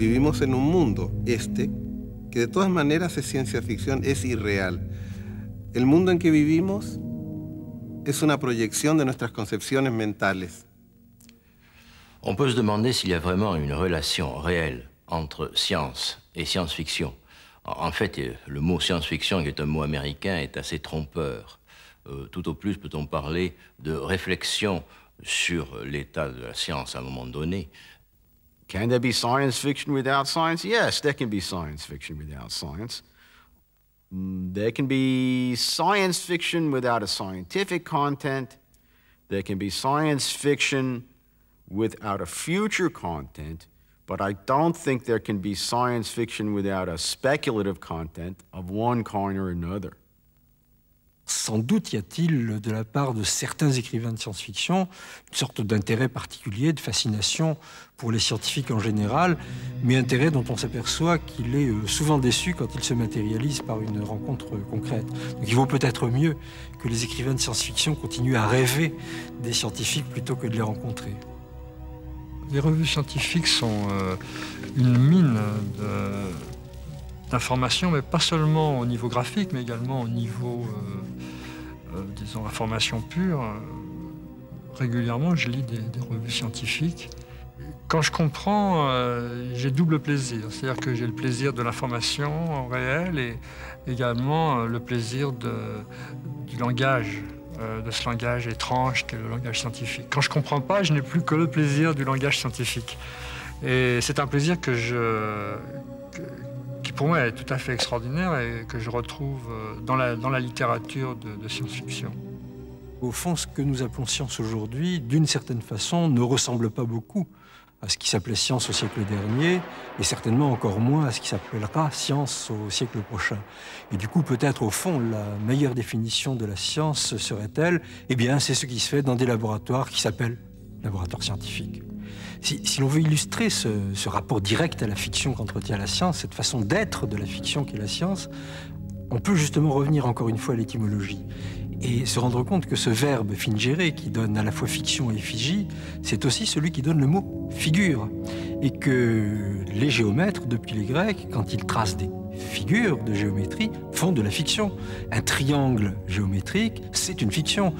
vivimos en un mundo, que de todas maneras es ciencia ficción, es irreal. El mundo en que vivimos es una proyección de nuestras concepciones mentales. On peut se demander s'il y a vraiment une relation réelle entre science et science-fiction. En fait, le mot science-fiction, qui est un mot américain, est assez trompeur. Tout au plus peut-on parler de réflexion sur l'état de la science à un moment donné. Can there be science fiction without science? Yes, there can be science fiction without science. There can be science fiction without a scientific content. There can be science fiction without a future content. But I don't think there can be science fiction without a speculative content of one kind or another. Sans doute y a-t-il, de la part de certains écrivains de science-fiction, une sorte d'intérêt particulier, de fascination pour les scientifiques en général, mais intérêt dont on s'aperçoit qu'il est souvent déçu quand il se matérialise par une rencontre concrète. Donc il vaut peut-être mieux que les écrivains de science-fiction continuent à rêver des scientifiques plutôt que de les rencontrer. Les revues scientifiques sont une mine d'informations, mais pas seulement au niveau graphique, mais également au niveau, disons, information pure. Régulièrement, je lis des revues scientifiques. Quand je comprends, j'ai double plaisir. C'est-à-dire que j'ai le plaisir de l'information réelle et également le plaisir du langage, de ce langage étrange qu'est le langage scientifique. Quand je ne comprends pas, je n'ai plus que le plaisir du langage scientifique. Et c'est un plaisir qui pour moi est tout à fait extraordinaire et que je retrouve dans la littérature de science-fiction. Au fond, ce que nous appelons science aujourd'hui, d'une certaine façon, ne ressemble pas beaucoup à ce qui s'appelait science au siècle dernier, et certainement encore moins à ce qui s'appellera science au siècle prochain. Et du coup, peut-être, au fond, la meilleure définition de la science serait-elle, eh bien, c'est ce qui se fait dans des laboratoires qui s'appellent laboratoires scientifiques. Si l'on veut illustrer ce rapport direct à la fiction qu'entretient la science, cette façon d'être de la fiction qu'est la science, on peut justement revenir encore une fois à l'étymologie et se rendre compte que ce verbe fingere, qui donne à la fois fiction et effigie, c'est aussi celui qui donne le mot figure. Et que les géomètres, depuis les Grecs, quand ils tracent des figures de géométrie, font de la fiction. Un triangle géométrique, c'est une fiction.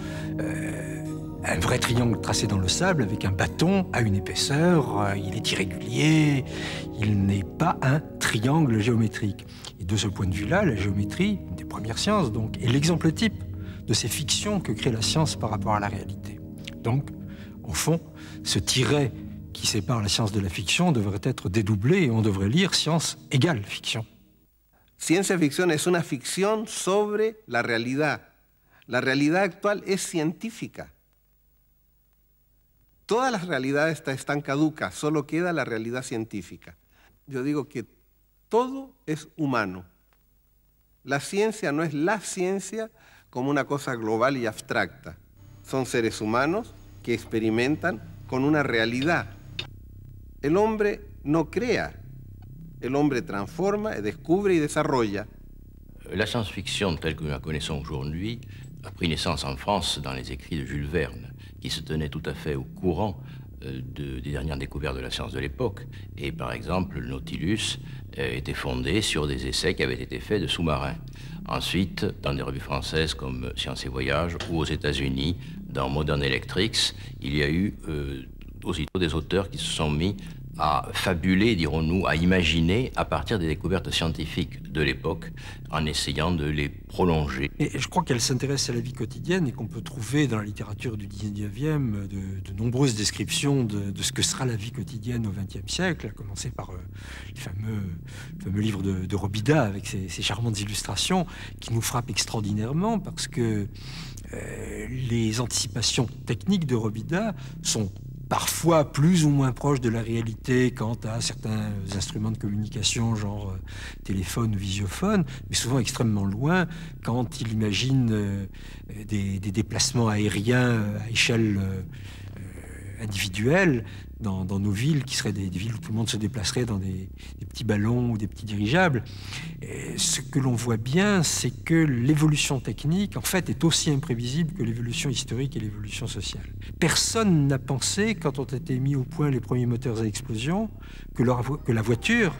Un vrai triangle tracé dans le sable avec un bâton à une épaisseur, il est irrégulier, il n'est pas un triangle géométrique. Et de ce point de vue-là, la géométrie, une des premières sciences donc, est l'exemple type de ces fictions que crée la science par rapport à la réalité. Donc, au fond, ce tiret qui sépare la science de la fiction devrait être dédoublé et on devrait lire science égale fiction. Ciencia ficción es una ficción sobre la realidad. La realidad actual es científica. Todas las realidades están caducas, solo queda la realidad científica. Yo digo que todo es humano. La ciencia no es la ciencia como una cosa global y abstracta. Son seres humanos que experimentan con una realidad. El hombre no crea, el hombre transforma, descubre y desarrolla. La science-fiction telle que nous la connaissons aujourd'hui a pris naissance en France dans les écrits de Jules Verne, qui se tenait tout à fait au courant des dernières découvertes de la science de l'époque. Et par exemple, le Nautilus était fondé sur des essais qui avaient été faits de sous-marins. Ensuite, dans des revues françaises comme Science et Voyage ou aux États-Unis, dans Modern Electrics, il y a eu aussitôt des auteurs qui se sont mis à fabuler, dirons-nous, à imaginer à partir des découvertes scientifiques de l'époque, en essayant de les prolonger. Et je crois qu'elle s'intéresse à la vie quotidienne et qu'on peut trouver dans la littérature du 19e de nombreuses descriptions de ce que sera la vie quotidienne au XXe siècle, à commencer par le fameux livre de Robida avec ses charmantes illustrations qui nous frappent extraordinairement parce que les anticipations techniques de Robida sont parfois plus ou moins proche de la réalité quant à certains instruments de communication, genre téléphone ou visiophone, mais souvent extrêmement loin quand il imagine des déplacements aériens à échelle individuelle dans nos villes, qui seraient des villes où tout le monde se déplacerait dans des petits ballons ou des petits dirigeables. Et ce que l'on voit bien, c'est que l'évolution technique, en fait, est aussi imprévisible que l'évolution historique et l'évolution sociale. Personne n'a pensé, quand ont été mis au point les premiers moteurs à explosion, que la voiture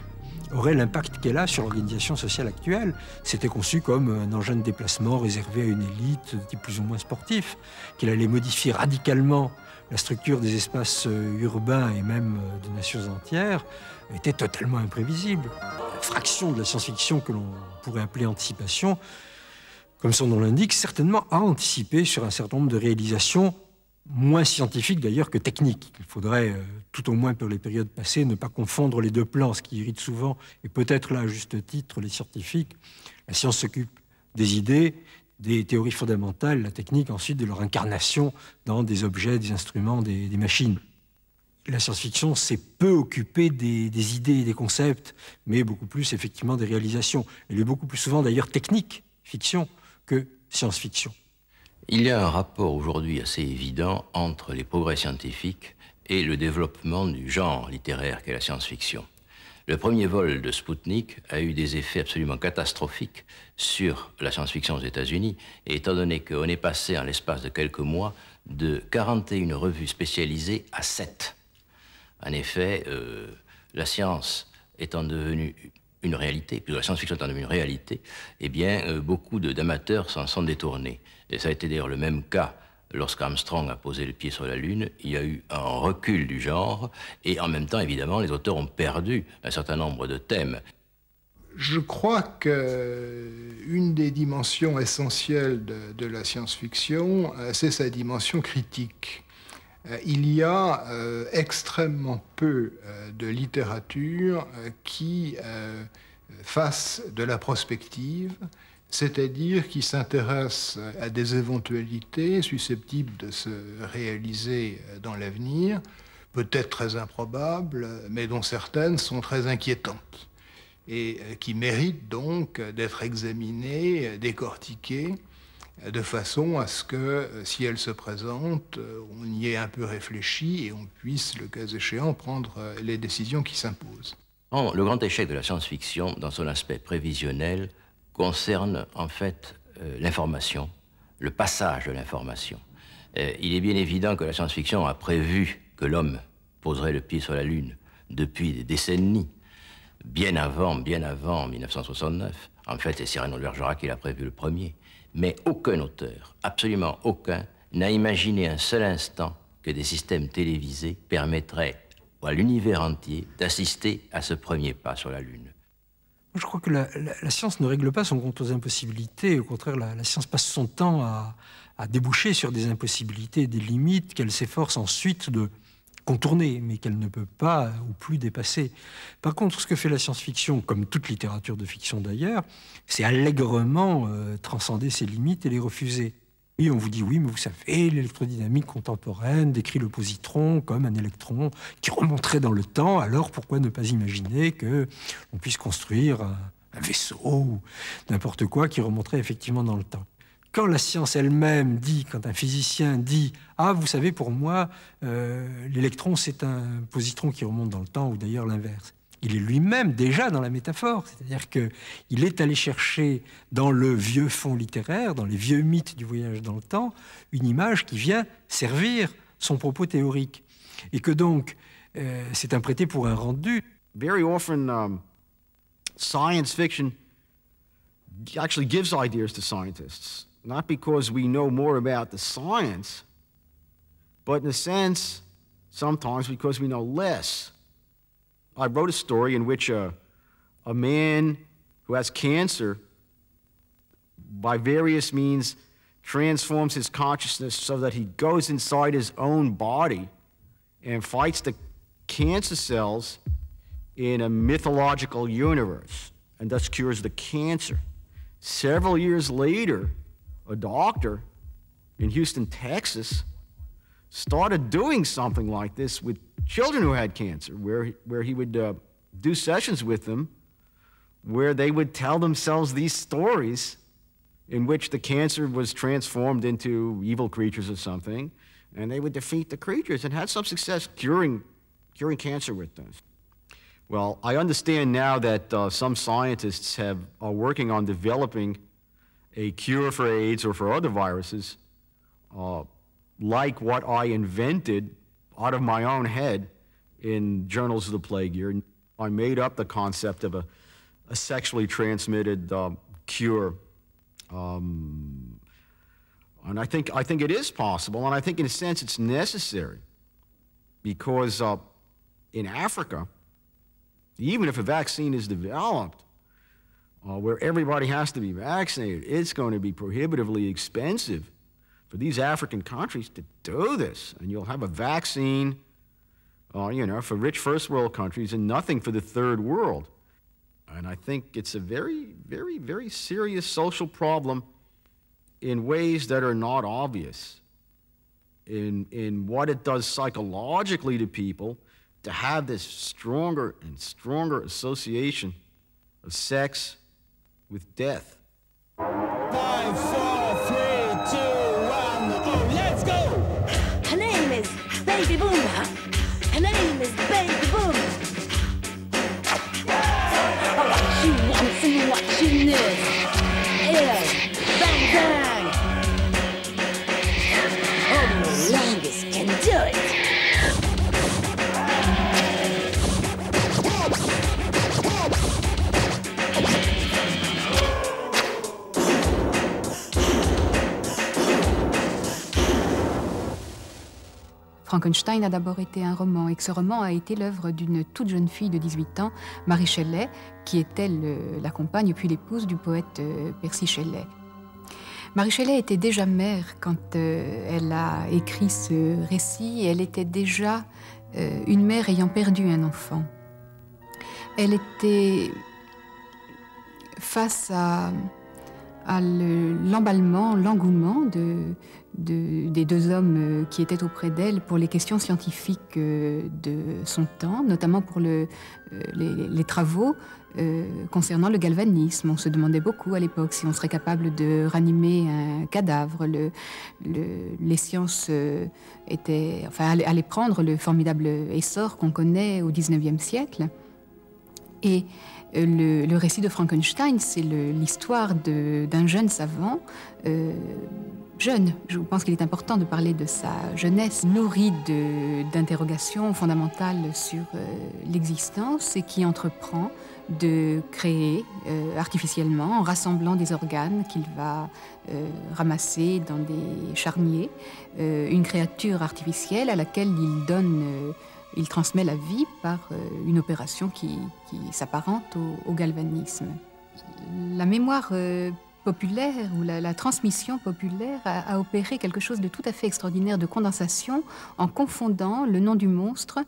aurait l'impact qu'elle a sur l'organisation sociale actuelle. C'était conçu comme un engin de déplacement réservé à une élite de type plus ou moins sportif, qu'il allait modifier radicalement la structure des espaces urbains et même de nations entières, était totalement imprévisible. La fraction de la science-fiction que l'on pourrait appeler anticipation, comme son nom l'indique, certainement a anticipé sur un certain nombre de réalisations moins scientifiques d'ailleurs que techniques. Il faudrait, tout au moins pour les périodes passées, ne pas confondre les deux plans, ce qui irrite souvent, et peut-être là à juste titre, les scientifiques. La science s'occupe des idées, des théories fondamentales, la technique ensuite de leur incarnation dans des objets, des instruments, des machines. La science-fiction s'est peu occupée des idées et des concepts, mais beaucoup plus effectivement des réalisations. Elle est beaucoup plus souvent d'ailleurs technique, fiction, que science-fiction. Il y a un rapport aujourd'hui assez évident entre les progrès scientifiques et le développement du genre littéraire qu'est la science-fiction. Le premier vol de Spoutnik a eu des effets absolument catastrophiques sur la science-fiction aux États-Unis, et étant donné qu'on est passé en l'espace de quelques mois de 41 revues spécialisées à 7. En effet, la science étant devenue une réalité, puis la science-fiction étant devenue une réalité, eh bien, beaucoup d'amateurs s'en sont détournés. Et ça a été d'ailleurs le même cas lorsqu'Armstrong a posé le pied sur la Lune. Il y a eu un recul du genre, et en même temps, évidemment, les auteurs ont perdu un certain nombre de thèmes. Je crois qu'une des dimensions essentielles de la science-fiction, c'est sa dimension critique. Il y a extrêmement peu de littérature qui fasse de la prospective, c'est-à-dire qui s'intéresse à des éventualités susceptibles de se réaliser dans l'avenir, peut-être très improbables, mais dont certaines sont très inquiétantes, et qui méritent donc d'être examinées, décortiquées, de façon à ce que, si elles se présentent, on y ait un peu réfléchi et on puisse, le cas échéant, prendre les décisions qui s'imposent. Le grand échec de la science-fiction, dans son aspect prévisionnel, concerne en fait l'information, le passage de l'information. Il est bien évident que la science-fiction a prévu que l'homme poserait le pied sur la Lune depuis des décennies, bien avant 1969. En fait, c'est Cyrano de Bergerac qui l'a prévu le premier. Mais aucun auteur, absolument aucun, n'a imaginé un seul instant que des systèmes télévisés permettraient à l'univers entier d'assister à ce premier pas sur la Lune. Je crois que la science ne règle pas son compte aux impossibilités. Au contraire, la science passe son temps à déboucher sur des impossibilités, des limites qu'elle s'efforce ensuite de contourner, mais qu'elle ne peut pas ou plus dépasser. Par contre, ce que fait la science-fiction, comme toute littérature de fiction d'ailleurs, c'est allègrement transcender ses limites et les refuser. Et on vous dit, oui, mais vous savez, l'électrodynamique contemporaine décrit le positron comme un électron qui remonterait dans le temps, alors pourquoi ne pas imaginer qu'on puisse construire un vaisseau ou n'importe quoi qui remonterait effectivement dans le temps. Quand la science elle-même dit, quand un physicien dit « Ah, vous savez, pour moi, l'électron, c'est un positron qui remonte dans le temps », ou d'ailleurs l'inverse. Il est lui-même déjà dans la métaphore, c'est-à-dire qu'il est allé chercher dans le vieux fond littéraire, dans les vieux mythes du voyage dans le temps, une image qui vient servir son propos théorique. Et que donc, c'est un prêté pour un rendu. Very often, science fiction actually gives ideas to scientists. Not because we know more about the science, but in a sense, sometimes because we know less. I wrote a story in which a man who has cancer, by various means, transforms his consciousness so that he goes inside his own body and fights the cancer cells in a mythological universe, and thus cures the cancer. Several years later, a doctor in Houston, Texas, started doing something like this with children who had cancer, where he would do sessions with them where they would tell themselves these stories in which the cancer was transformed into evil creatures or something, and they would defeat the creatures and had some success curing curing cancer with this. Well, I understand now that some scientists are working on developing a cure for AIDS or for other viruses, like what I invented out of my own head in Journals of the Plague Year. I made up the concept of a sexually transmitted cure. And I think it is possible, and I think in a sense it's necessary, because in Africa, even if a vaccine is developed where everybody has to be vaccinated, it's going to be prohibitively expensive for these African countries to do this. And you'll have a vaccine, you know, for rich first world countries and nothing for the third world. And I think it's a very, very, very serious social problem in ways that are not obvious, in what it does psychologically to people to have this stronger and stronger association of sex with death. 5, 4, 3, 2, 1, oh, let's go! Her name is Baby Boom. Her name is Baby Boom. What she wants and what she needs is bang bang. Only the longest can do it. Frankenstein a d'abord été un roman, et que ce roman a été l'œuvre d'une toute jeune fille de 18 ans, Mary Shelley, qui était la compagne puis l'épouse du poète Percy Shelley. Mary Shelley était déjà mère quand elle a écrit ce récit. Elle était déjà une mère ayant perdu un enfant. Elle était face à l'emballement, l'engouement des deux hommes qui étaient auprès d'elle pour les questions scientifiques de son temps, notamment pour les travaux concernant le galvanisme. On se demandait beaucoup à l'époque si on serait capable de ranimer un cadavre. Les sciences allaient prendre le formidable essor qu'on connaît au XIXe siècle. Et le récit de Frankenstein, c'est l'histoire d'un jeune savant, jeune, je pense qu'il est important de parler de sa jeunesse, nourrie d'interrogations fondamentales sur l'existence, et qui entreprend de créer artificiellement, en rassemblant des organes qu'il va ramasser dans des charniers, une créature artificielle à laquelle il transmet la vie par une opération qui s'apparente au galvanisme. La mémoire populaire ou la transmission populaire a opéré quelque chose de tout à fait extraordinaire de condensation en confondant le nom du monstre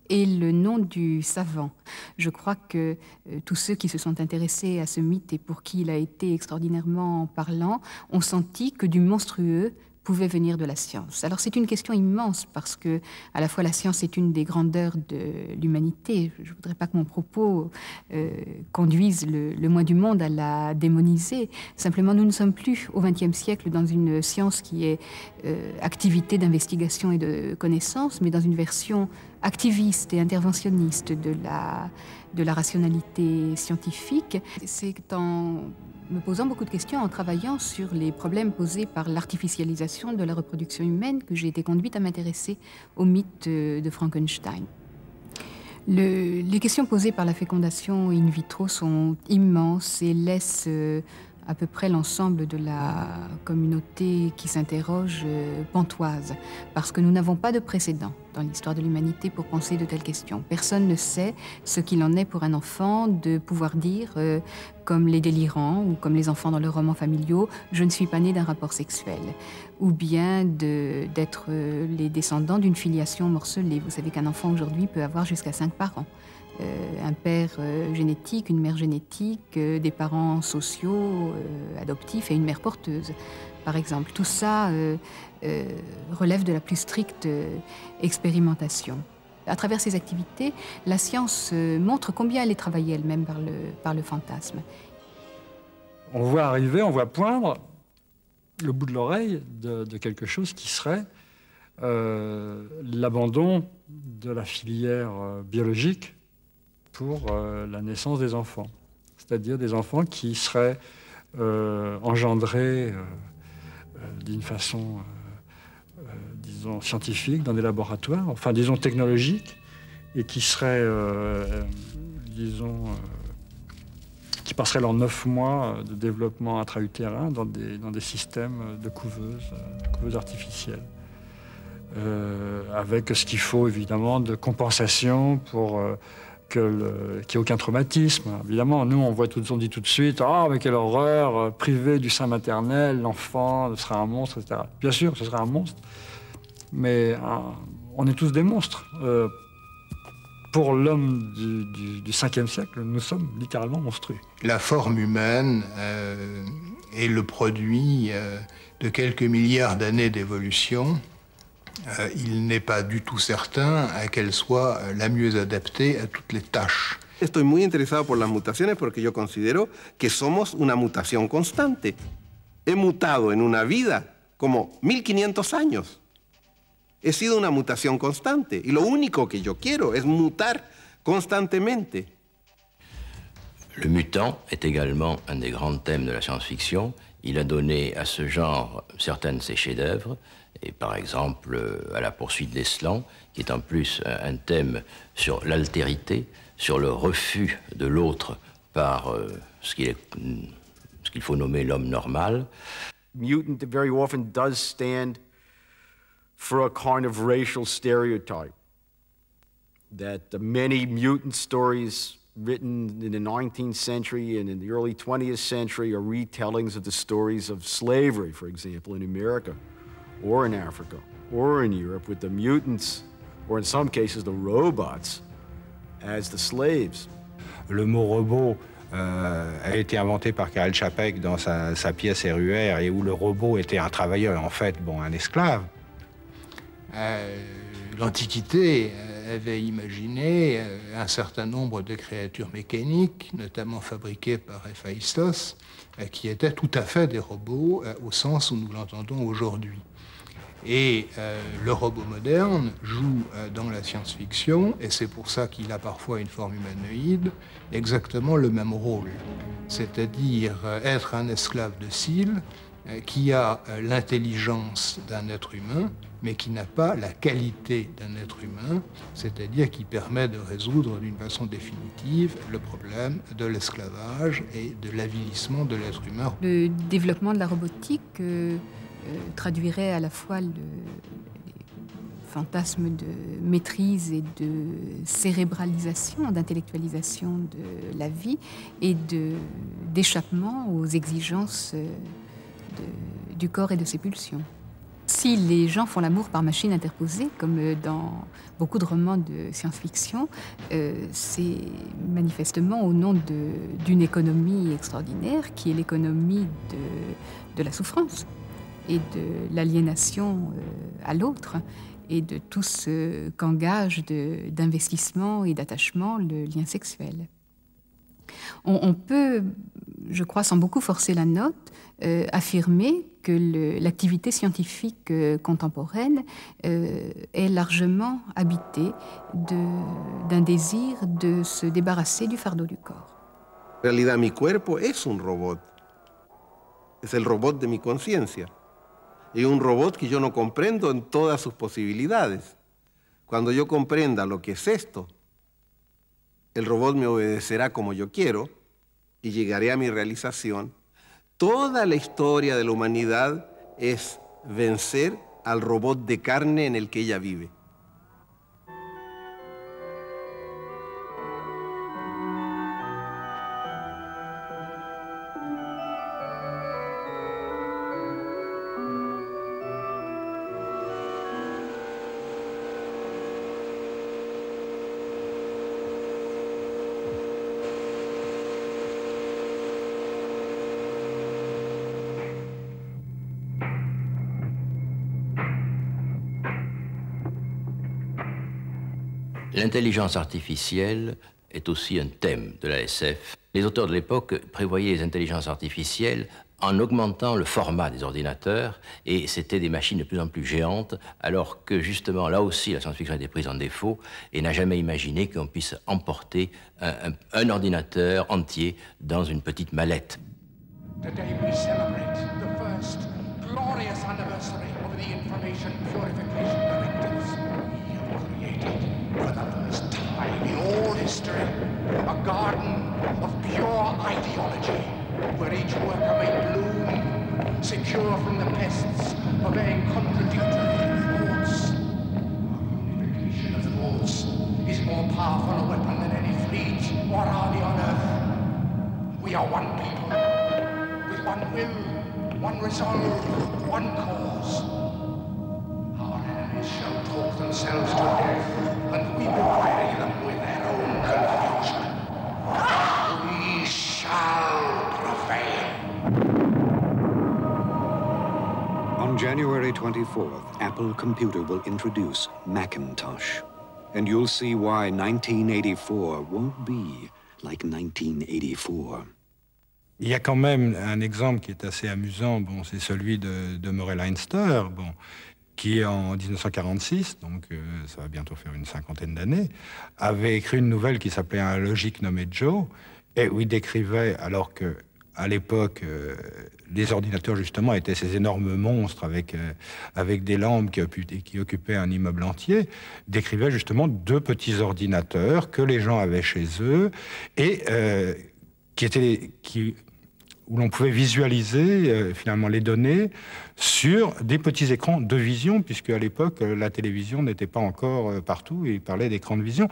et le nom du savant. Je crois que tous ceux qui se sont intéressés à ce mythe et pour qui il a été extraordinairement parlant ont senti que du monstrueux pouvait venir de la science. Alors c'est une question immense parce que à la fois la science est une des grandeurs de l'humanité. Je ne voudrais pas que mon propos conduise le moins du monde à la démoniser. Simplement, nous ne sommes plus au XXe siècle dans une science qui est activité d'investigation et de connaissance, mais dans une version activiste et interventionniste de la rationalité scientifique. C'est en me posant beaucoup de questions, en travaillant sur les problèmes posés par l'artificialisation de la reproduction humaine, que j'ai été conduite à m'intéresser au mythe de Frankenstein. Les questions posées par la fécondation in vitro sont immenses et laissent à peu près l'ensemble de la communauté qui s'interroge pantoise, parce que nous n'avons pas de précédent dans l'histoire de l'humanité pour penser de telles questions. Personne ne sait ce qu'il en est pour un enfant de pouvoir dire, comme les délirants ou comme les enfants dans leurs romans familiaux, « je ne suis pas né d'un rapport sexuel », ou bien d'être les descendants d'une filiation morcelée. Vous savez qu'un enfant aujourd'hui peut avoir jusqu'à 5 parents. Un père génétique, une mère génétique, des parents sociaux, adoptifs et une mère porteuse, par exemple. Tout ça relève de la plus stricte expérimentation. À travers ces activités, la science montre combien elle est travaillée elle-même par le fantasme. On voit arriver, on voit poindre le bout de l'oreille de quelque chose qui serait l'abandon de la filière biologique pour la naissance des enfants. C'est-à-dire des enfants qui seraient engendrés d'une façon, disons, scientifique dans des laboratoires, enfin, disons, technologiques, et qui seraient, disons, qui passeraient leurs 9 mois de développement intra-utérin dans des systèmes de couveuses artificielles. Avec ce qu'il faut, évidemment, de compensation pour qu'il n'y ait aucun traumatisme. Évidemment, nous, on dit tout de suite « Ah, mais quelle horreur, privé du sein maternel, l'enfant sera un monstre, etc. » Bien sûr, ce sera un monstre, mais on est tous des monstres. Pour l'homme du 5e siècle, nous sommes littéralement monstrueux. La forme humaine est le produit de quelques milliards d'années d'évolution. Il n'est pas du tout certain qu'elle soit la mieux adaptée à toutes les tâches. Estoy muy interesado por las mutaciones porque yo considero que somos una mutación constante. He mutado en una vida como 1500 años. He sido una mutación constante y lo único que yo quiero es mutar constantemente. Le mutant est également un des grands thèmes de la science-fiction. Il a donné à ce genre certains de ses chefs-d'œuvre, et par exemple à La poursuite d'Eslan, qui est en plus un thème sur l'altérité, sur le refus de l'autre par ce qu'il faut nommer l'homme normal. Mutant very often does stand for a kind of racial stereotype, that the many mutant stories written in the 19th century and in the early 20th century are retellings of the stories of slavery, for example, in America, or in Africa, or in Europe, with the mutants, or in some cases the robots, as the slaves. Le mot robot a été inventé par Karel Čapek dans sa pièce RUR, et où le robot était un travailleur, en fait, bon, un esclave. L'Antiquité avait imaginé un certain nombre de créatures mécaniques, notamment fabriquées par Héphaïstos, qui étaient tout à fait des robots au sens où nous l'entendons aujourd'hui. Et le robot moderne joue dans la science-fiction, et c'est pour ça qu'il a parfois une forme humanoïde, exactement le même rôle. C'est-à-dire être un esclave docile qui a l'intelligence d'un être humain, mais qui n'a pas la qualité d'un être humain, c'est-à-dire qui permet de résoudre d'une façon définitive le problème de l'esclavage et de l'avilissement de l'être humain. Le développement de la robotique traduirait à la fois le fantasme de maîtrise et de cérébralisation, d'intellectualisation de la vie et d'échappement aux exigences du corps et de ses pulsions. Si les gens font l'amour par machine interposée, comme dans beaucoup de romans de science-fiction, c'est manifestement au nom d'une économie extraordinaire qui est l'économie de la souffrance et de l'aliénation à l'autre et de tout ce qu'engage d'investissement et d'attachement le lien sexuel. On peut, je crois, sans beaucoup forcer la note, affirmer que l'activité scientifique contemporaine est largement habitée d'un désir de se débarrasser du fardeau du corps. En realidad, mi cuerpo es un robot. Es el robot de mi conciencia. Y un robot que yo no comprendo en todas sus posibilidades. Cuando yo comprenda lo que es esto, el robot me obedecerá como yo quiero y llegaré a mi realización. Toda la historia de la humanidad es vencer al robot de carne en el que ella vive. L'intelligence artificielle est aussi un thème de la SF. Les auteurs de l'époque prévoyaient les intelligences artificielles en augmentant le format des ordinateurs, et c'était des machines de plus en plus géantes, alors que justement, là aussi, la science-fiction a été prise en défaut et n'a jamais imaginé qu'on puisse emporter un ordinateur entier dans une petite mallette. Today we celebrate the first glorious anniversary of the Information Purification Directives. We have created, for the first time in all history, a garden of pure ideology, where each worker may bloom, secure from the pests of any contradictory thoughts. Unification of thoughts is more powerful a weapon than any fleet or army on earth. We are one people, with one will, one resolve, one cause. Our enemies shall talk themselves to death, and we will bury them with their own confusion. We shall prevail. On January 24th, Apple Computer will introduce Macintosh. And you'll see why 1984 won't be like 1984. Il y a quand même un exemple qui est assez amusant, bon, c'est celui de Murray Leinster, bon, qui en 1946, donc ça va bientôt faire une cinquantaine d'années, avait écrit une nouvelle qui s'appelait Un logique nommé Joe, et où il décrivait, alors que à l'époque, les ordinateurs, justement, étaient ces énormes monstres avec des lampes qui occupaient un immeuble entier, décrivait justement deux petits ordinateurs que les gens avaient chez eux et où l'on pouvait visualiser finalement les données sur des petits écrans de vision, puisque à l'époque, la télévision n'était pas encore partout, et il parlait d'écrans de vision.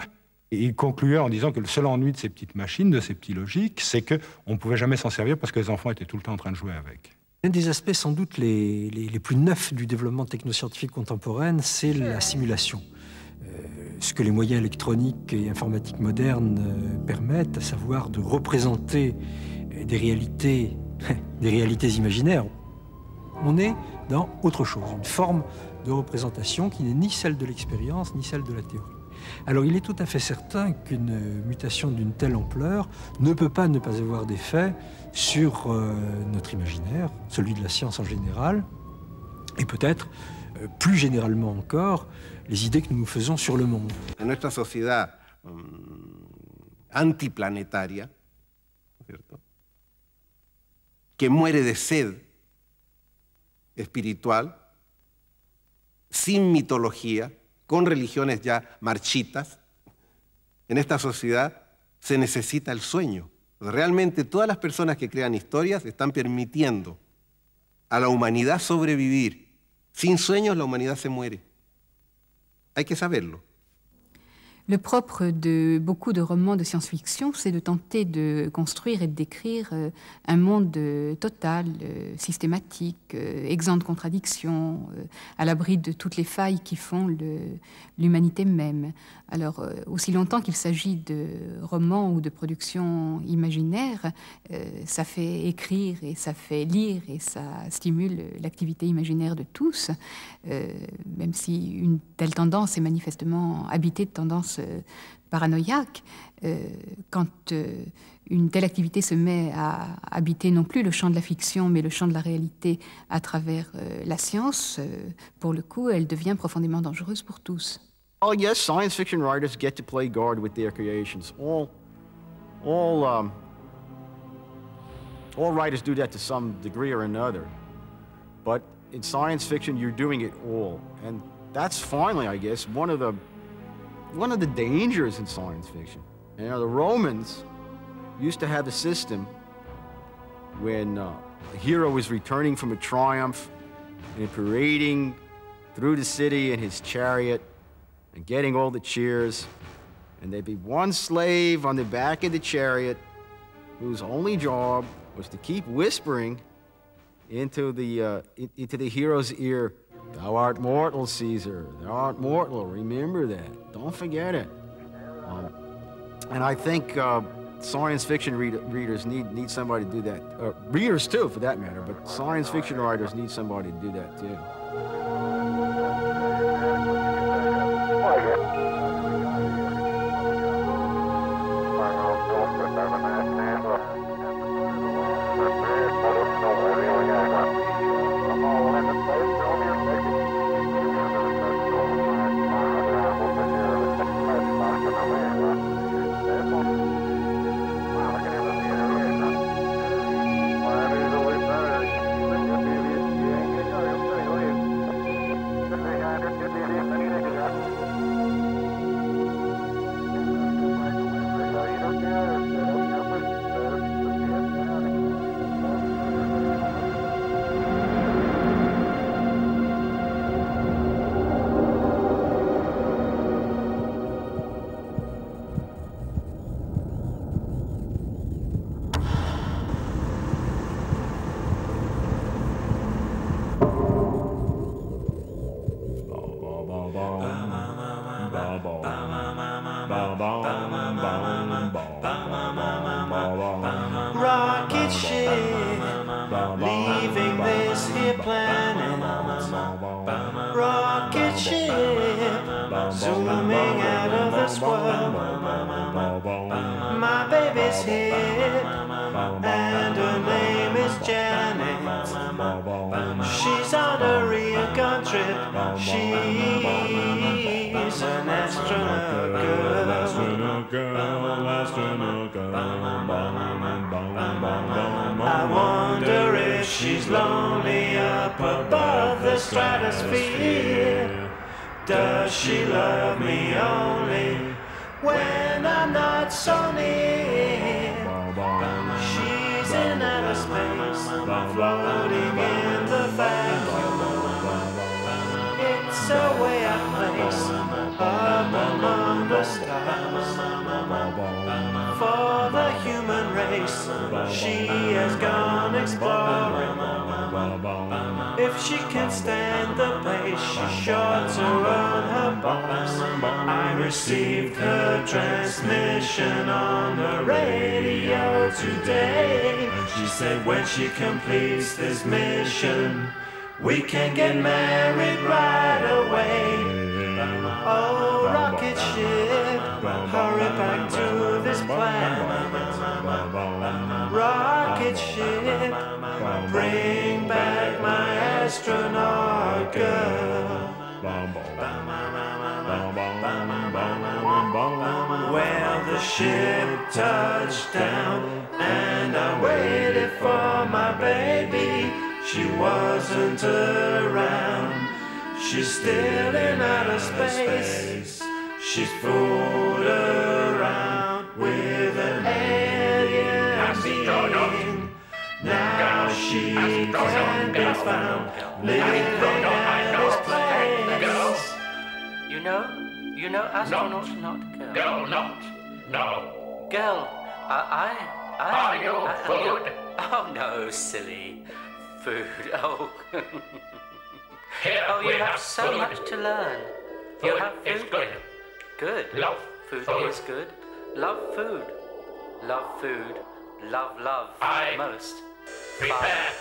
Et il concluait en disant que le seul ennui de ces petites machines, de ces petits logiques, c'est qu'on ne pouvait jamais s'en servir parce que les enfants étaient tout le temps en train de jouer avec. Un des aspects sans doute les plus neufs du développement technoscientifique contemporain, c'est la simulation. Ce que les moyens électroniques et informatiques modernes permettent, à savoir de représenter des réalités imaginaires. On est dans autre chose, une forme de représentation qui n'est ni celle de l'expérience, ni celle de la théorie. Alors il est tout à fait certain qu'une mutation d'une telle ampleur ne peut pas ne pas avoir d'effet sur notre imaginaire, celui de la science en général, et peut-être plus généralement encore, les idées que nous nous faisons sur le monde. En nuestra sociedad antiplanetaria, ¿cierto?, que muere de sed espiritual, sin mitología, con religiones ya marchitas, en esta sociedad se necesita el sueño. Realmente todas las personas que crean historias están permitiendo a la humanidad sobrevivir. Sin sueños la humanidad se muere. Hay que saberlo. Le propre de beaucoup de romans de science-fiction, c'est de tenter de construire et de décrire un monde total, systématique, exempt de contradictions, à l'abri de toutes les failles qui font l'humanité même. Alors, aussi longtemps qu'il s'agit de romans ou de productions imaginaires, ça fait écrire et ça fait lire et ça stimule l'activité imaginaire de tous, même si une telle tendance est manifestement habitée de tendances paranoïaques. Quand une telle activité se met à habiter non plus le champ de la fiction, mais le champ de la réalité à travers la science, pour le coup, elle devient profondément dangereuse pour tous. Oh yes, science fiction writers get to play God with their creations. All writers do that to some degree or another. But in science fiction, you're doing it all, and that's finally, I guess, one of the dangers in science fiction. You know, the Romans used to have a system when a hero was returning from a triumph and parading through the city in his chariot and getting all the cheers, and there'd be one slave on the back of the chariot whose only job was to keep whispering into the hero's ear, "Thou art mortal, Caesar. Thou art mortal. Remember that. Don't forget it." And I think science fiction readers need somebody to do that. Readers too, for that matter, but science fiction writers need somebody to do that too. rocket ship leaving this here planet. Rocket ship zooming out of this world. My baby's here and her name is Janet. She's on a recon trip. She's an astronaut girl. I wonder if she's lonely up above the stratosphere. Does she love me only when I'm not so near? She's in outer space, floating in the vacuum. It's a way I place up among the stars. For the human race, she has gone exploring. If she can stand the pace, she's sure to run her bars. I received her transmission on the radio today. She said when she completes this mission, we can get married right away. Oh, rocket ship, hurry back to this planet. Rocket ship, bring back my astronaut girl. Well, the ship touched down and I waited for my baby. She wasn't around. She's still in outer space. She's fooled around with an alien being. Now she can be found living at this place. You know, astronaut, not girl. Girl, not. No. Girl, Are you food? Oh no, silly. Food, oh. Here Oh, we you have so food. much to learn. You Food have food. is good. Good. Love food. food. Is good. Love food. Love food. Love I most. Prepare